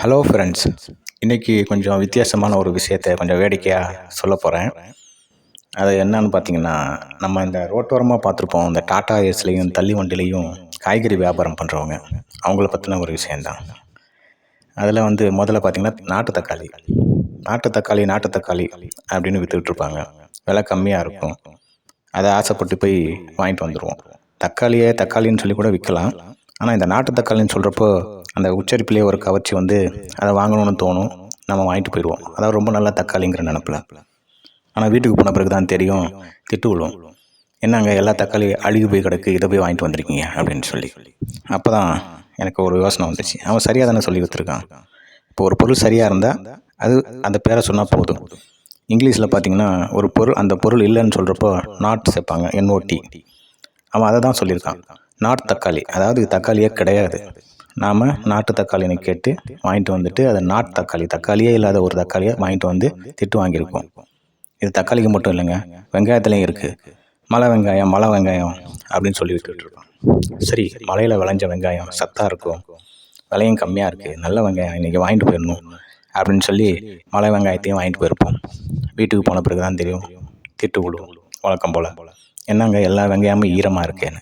Hello friends. இன்றைக்கி கொஞ்சம் வித்தியாசமான ஒரு விஷயத்தை கொஞ்சம் வேடிக்கையாக சொல்ல போகிறேன். அது என்னன்னு பார்த்தீங்கன்னா, நம்ம இந்த ரோட்டோரமாக பார்த்துருப்போம். இந்த டாடா ஏஸ்லேயும் தள்ளி வண்டிலையும் காய்கறி வியாபாரம் பண்ணுறவங்க, அவங்கள பற்றின ஒரு விஷயந்தான். அதில் முதல்ல பார்த்திங்கன்னா நாட்டு தக்காளி அப்படின்னு விற்றுட்ருப்பாங்க. விலை கம்மியாக இருக்கும். அதை ஆசைப்பட்டு போய் வாங்கிட்டு வந்துடுவோம். தக்காளின்னு சொல்லி கூட விற்கலாம். ஆனால் இந்த நாட்டு தக்காளின்னு சொல்கிறப்போ அந்த உச்சரிப்பிலே ஒரு கவர்ச்சி அதை வாங்கணும்னு தோணும். நம்ம வாங்கிட்டு போயிடுவோம். அதாவது ரொம்ப நல்ல தக்காளிங்கிற நினப்பில். ஆனால் வீட்டுக்கு போன பிறகு தான் தெரியும், திட்டு விழும். என்னங்க எல்லா தக்காளி அழுகி போய் கிடக்கு, இதை போய் வாங்கிட்டு வந்திருக்கீங்க அப்படின்னு சொல்லி. அப்போ தான் எனக்கு ஒரு யோசனை வந்துச்சு. அவன் சரியாக தானே சொல்லி கொடுத்துருக்கான். இப்போ ஒரு பொருள் சரியாக இருந்தால் அந்த பேரை சொன்னால் போதும். இங்கிலீஷில் பார்த்திங்கன்னா ஒரு பொருள் அந்த பொருள் இல்லைன்னு சொல்கிறப்போ நாட் சேர்ப்பாங்க, NOT. அவன் அதை தான் சொல்லியிருக்கான். நாட்டு தக்காளி, அதாவது தக்காளியே கிடையாது. நாம் நாட்டு தக்காளின்னு கேட்டு வாங்கிட்டு வந்துட்டு அதை தக்காளியே இல்லாத ஒரு தக்காளியை வாங்கிட்டு திட்டு வாங்கியிருக்கோம். இது தக்காளிக்கு மட்டும் இல்லைங்க, வெங்காயத்துலேயும் இருக்குது. மலை வெங்காயம் அப்படின்னு சொல்லி விட்டுருக்கோம். சரி, மலையில் விளைஞ்ச வெங்காயம் சத்தாக இருக்கும், விலையும் கம்மியாக இருக்குது, நல்ல வெங்காயம் இன்றைக்கி வாங்கிட்டு போயிடணும் அப்படின்னு சொல்லி மலை வெங்காயத்தையும் வாங்கிட்டு போயிருப்போம். வீட்டுக்கு போன பிறகு தான் தெரியும், திட்டு விடுவோம் வழக்கம் போல். என்னங்க எல்லா வெங்காயமும் ஈரமாக இருக்கேன்னு.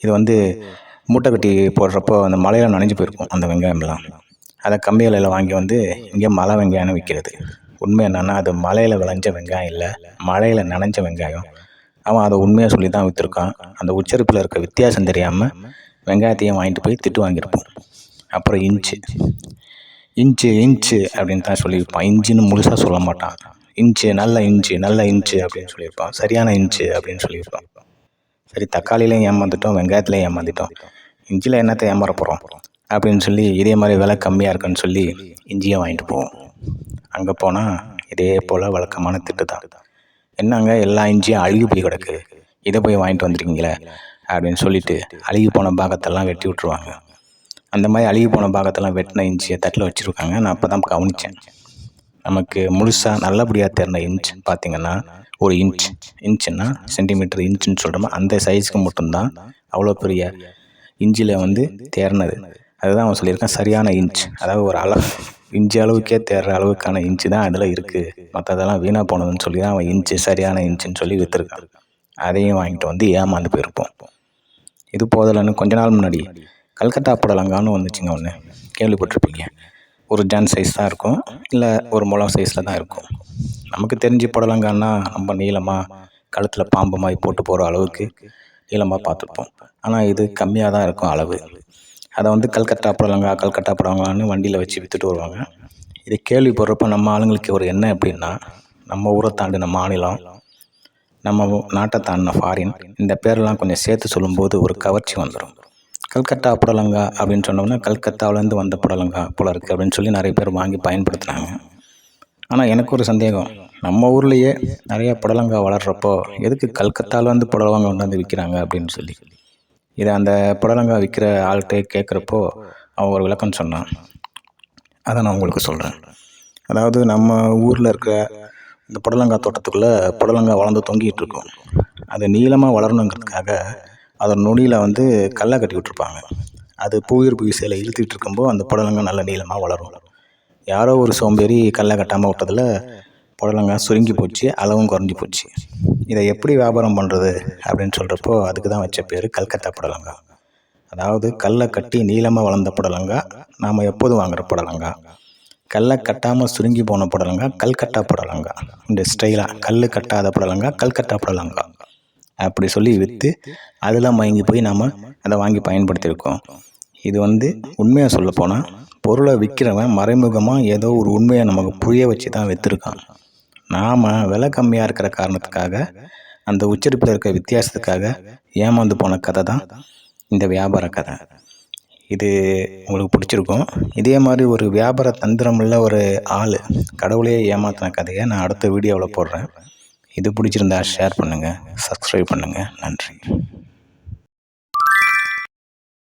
இது மூட்டை கட்டி போடுறப்போ அந்த மலையில் நனைஞ்சு போயிருக்கும் அந்த வெங்காயம்லாம். அதை கம்மி விலையில் வாங்கி இங்கே மலை வெங்காயம்னு விற்கிறது. உண்மை என்னென்னா அது மலையில் விளைஞ்ச வெங்காயம் இல்லை, மழையில் நனைஞ்ச வெங்காயம். அவன் அதை உண்மையாக சொல்லி தான் விற்றுருக்கான். அந்த உச்சரிப்பில் இருக்க வித்தியாசம் தெரியாமல் வெங்காயத்தையும் வாங்கிட்டு போய் திட்டு வாங்கியிருப்போம். அப்புறம் இன்ச்சு அப்படின்னு தான் சொல்லியிருப்பான். இஞ்சின்னு முழுசாக சொல்ல மாட்டான். நல்ல இன்ச்சு அப்படின்னு சொல்லியிருப்பான். சரியான இன்ச்சு அப்படின்னு சொல்லியிருப்பான். சரி, தக்காளிலையும் ஏமாந்துட்டோம், வெங்காயத்துலையும் ஏமாந்துட்டோம், இஞ்சியில் என்னத்தை ஏமாற போகிறோம் அப்படின்னு சொல்லி இதே மாதிரி விலை கம்மியாக இருக்குன்னு சொல்லி இஞ்சியை வாங்கிட்டு போவோம். அங்கே போனால் இதே போல் வழக்கமான திட்டு தான். என்னங்க எல்லா இஞ்சியும் அழுகி போய் கிடக்கு, இதை போய் வாங்கிட்டு வந்துருக்கீங்களே அப்படின்னு சொல்லிட்டு அழுகி போன பாகத்தெல்லாம் வெட்டி விட்ருவாங்க. அந்த மாதிரி அழுகி போன பாகத்தெல்லாம் வெட்டின இஞ்சியை தட்டில் வச்சுருக்காங்க. நான் அப்போ தான் கவனித்தேன். நமக்கு முழுசாக நல்லபடியாக தெரின இன்ச் பார்த்திங்கன்னா ஒரு இன்ச்சுன்னா சென்டிமீட்டர், இன்ச்சுன்னு சொல்கிறோமா அந்த சைஸுக்கு மட்டும்தான் அவ்வளோ பெரிய இஞ்சியில் தேர்னது. அதுதான் அவன் சொல்லியிருக்கான் சரியான இன்ச். அதாவது ஒரு இஞ்சி அளவுக்கே தேர்ற அளவுக்கான இன்ச்சு தான் அதில் இருக்குது, மற்றதெல்லாம் வீணாக போனதுன்னு சொல்லி தான் அவன் சரியான இன்ச்சுன்னு சொல்லி விற்றுருக்கான். அதையும் வாங்கிட்டு ஏமாந்து போயிருப்போம். இது போதலன்னு கொஞ்ச நாள் முன்னாடி கல்கத்தா புடலங்கான்னு வந்துச்சுங்க. ஒன்று கேள்விப்பட்டிருப்பீங்க. ஒரு ஜான் சைஸ் தான் இருக்கும், இல்லை ஒரு முழம் சைஸில் தான் இருக்கும். நமக்கு தெரிஞ்சு புடலங்கான்னா ரொம்ப நீளமாக கழுத்தில் பாம்பு மாதிரி போட்டு போகிற அளவுக்கு நீளமாக பார்த்துருப்போம். ஆனால் இது கம்மியாக தான் இருக்கும் அளவு. அதை கல்கத்தா புடலங்கான்னு வண்டியில் வச்சு விற்றுட்டு வருவாங்க. இதை கேள்விப்படுறப்ப நம்ம ஆளுங்களுக்கு ஒரு எண்ணம் எப்படின்னா, நம்ம ஊரை தாண்டின மாநிலம், நம்ம நாட்டை தாண்டின ஃபாரின், இந்த பேரெல்லாம் கொஞ்சம் சேர்த்து சொல்லும்போது ஒரு கவர்ச்சி வந்துடும். கல்கத்தா புடலங்கா அப்படின்னு சொன்னோம்னா கல்கத்தாவிலேருந்து வந்த புடலங்கா போல இருக்குது அப்படின்னு சொல்லி நிறைய பேர் வாங்கி பயன்படுத்துனாங்க. ஆனால் எனக்கு ஒரு சந்தேகம், நம்ம ஊர்லேயே நிறைய புடலங்காய் வளர்கிறப்போ எதுக்கு கல்கத்தாவிலேருந்து புடலங்காய் கொண்டாந்து விற்கிறாங்க அப்படின்னு சொல்லி. இதை அந்த புடலங்காய் விற்கிற ஆள்கிட்ட கேட்குறப்போ அவன் ஒரு விளக்கம் சொன்னான். அதை நான் உங்களுக்கு சொல்கிறேன். அதாவது நம்ம ஊரில் இருக்க இந்த புடலங்காய் தோட்டத்துக்குள்ளே புடலங்காய் வளர்ந்து தொங்கிட்டு இருக்கும். அது நீளமாக வளரணுங்கிறதுக்காக அதன் நுனியில் கல்லை கட்டி விட்டுருப்பாங்க. அது பூயிர் பூசையில் இழுத்துட்டு இருக்கும்போது அந்த புடலங்காய் நல்ல நீளமாக வளரும். யாரோ ஒரு சோம்பேறி கல்லை கட்டாமல் விட்டதில் புடலங்காய் சுருங்கி போச்சு, அளவும் குறைஞ்சி போச்சு. இதை எப்படி வியாபாரம் பண்ணுறது அப்படின்னு சொல்கிறப்போ அதுக்கு தான் வச்ச பேர் கல்கத்தா புடலங்காய். அதாவது கல்லை கட்டி நீளமாக வளர்ந்த புடலங்காய் நாம் எப்போதும் வாங்குகிற புடலங்காய். கல்லை கட்டாமல் சுருங்கி போன புடலங்காய் கல்கத்தா புடலங்காய். இந்த ஸ்டைலாக கல் கட்டாத புடலங்காய் கல்கத்தா புடலங்காய் அப்படி சொல்லி விற்று அதில் மயங்கி போய் நாம் அதை வாங்கி பயன்படுத்தியிருக்கோம். இது உண்மையாக சொல்லப்போனால் பொருளை விற்கிறவன் மறைமுகமாக ஏதோ ஒரு உண்மையை நமக்கு புரிய வச்சு தான் விற்றுருக்கான். நாம் விலை கம்மியாக இருக்கிற காரணத்துக்காக, அந்த உச்சரிப்பில் இருக்க வித்தியாசத்துக்காக ஏமாந்து போன கதை தான் இந்த வியாபார கதை. இது உங்களுக்கு பிடிச்சிருக்கும். இதே மாதிரி ஒரு வியாபார தந்திரமுள்ள ஒரு ஆள் கடவுளையே ஏமாத்தின கதையை நான் அடுத்த வீடியோவில் போடுறேன். இது பிடிச்சிருந்தா ஷேர் பண்ணுங்கள், சப்ஸ்கிரைப் பண்ணுங்கள். நன்றி.